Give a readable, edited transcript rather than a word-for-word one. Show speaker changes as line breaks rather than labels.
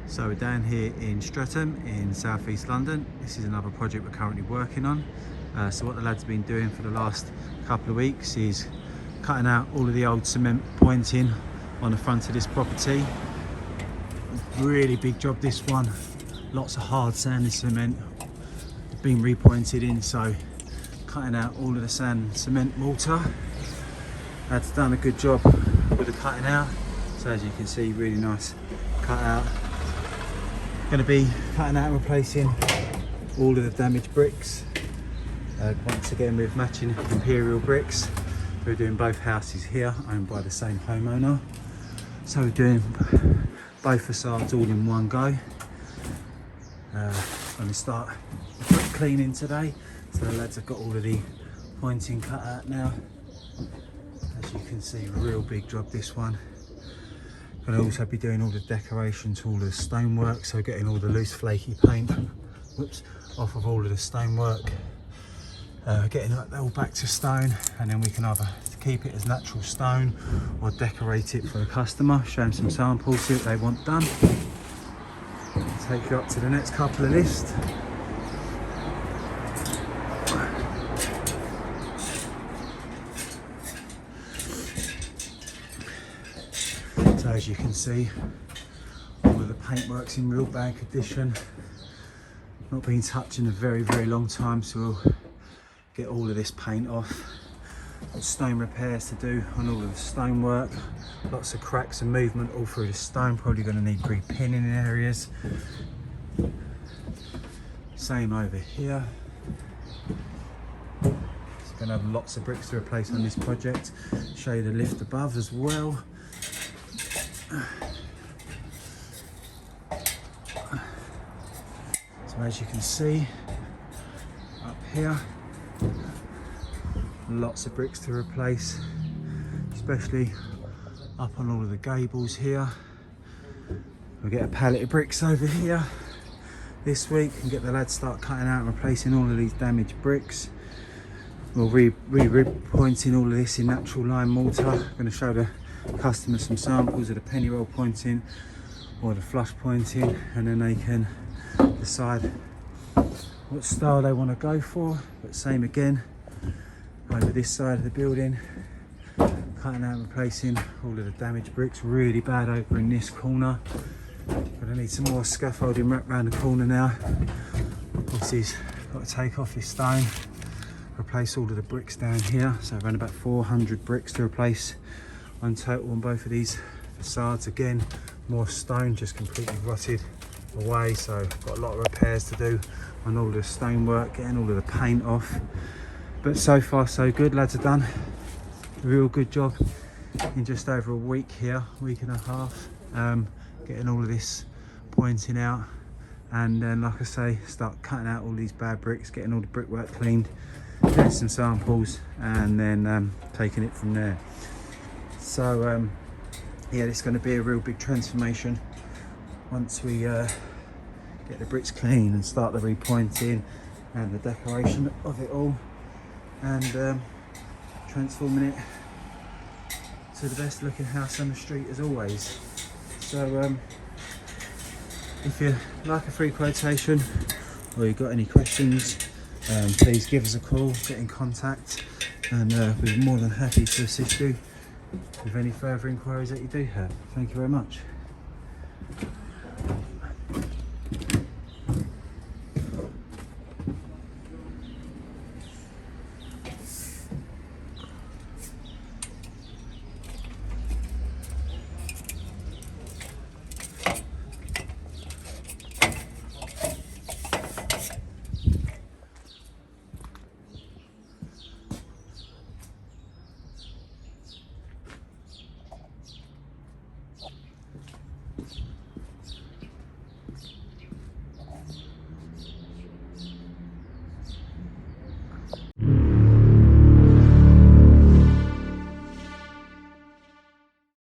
So we're down here in Stretham in southeast London. This is another project we're currently working on. So what the lads have been doing for the last couple of weeks is cutting out all of the old cement pointing on the front of this property. Really big job, this one. Lots of hard sand and cement being repointed in, so cutting out all of the sand and cement mortar. Lads done a good job with the cutting out. So as you can see, really nice cut out. Going to be cutting out and replacing all of the damaged bricks. Once again with matching imperial bricks. We're doing both houses here, owned by the same homeowner. So we're doing both facades all in one go. Going to start the brick cleaning today. So the lads have got all of the pointing cut out now. As you can see, a real big job, this one. Going to also be doing all the decorations, all of the stonework, so getting all the loose flaky paint off of all of the stonework, getting that all back to stone, and then we can either keep it as natural stone or decorate it for the customer, show them some samples, see what they want done. I'll take you up to the next couple of lists. So as you can see, all of the paintwork's in real bad condition. Not been touched in a very, very long time, so we'll get all of this paint off. Got stone repairs to do on all of the stonework. Lots of cracks and movement all through the stone. Probably going to need re-pinning in areas. Same over here. So going to have lots of bricks to replace on this project. Show you the lift above as well. So as you can see up here, lots of bricks to replace, especially up on all of the gables here. We'll get a pallet of bricks over here this week and get the lads start cutting out and replacing all of these damaged bricks. We'll re-pointing all of this in natural lime mortar. I'm going to show the customer some samples of the penny roll pointing or the flush pointing, and then they can decide what style they want to go for. But same again over this side of the building, cutting out and replacing all of the damaged bricks. Really bad over in this corner, but I need some more scaffolding wrapped around the corner now. Obviously got to take off this stone, replace all of the bricks down here, so around about 400 bricks to replace on total on both of these facades. Again, more stone just completely rotted away, so got a lot of repairs to do on all the stonework, getting all of the paint off. But so far so good. Lads have done a real good job in just over a week here, week and a half, getting all of this pointing out, and then like I say, start cutting out all these bad bricks, getting all the brickwork cleaned, getting some samples, and then taking it from there. So yeah, it's going to be a real big transformation once we get the bricks clean and start the repointing and the decoration of it all, and transforming it to the best looking house on the street as always. So if you like a free quotation or you've got any questions, please give us a call, get in contact, and we're more than happy to assist you with any further inquiries that you do have. Thank you very much.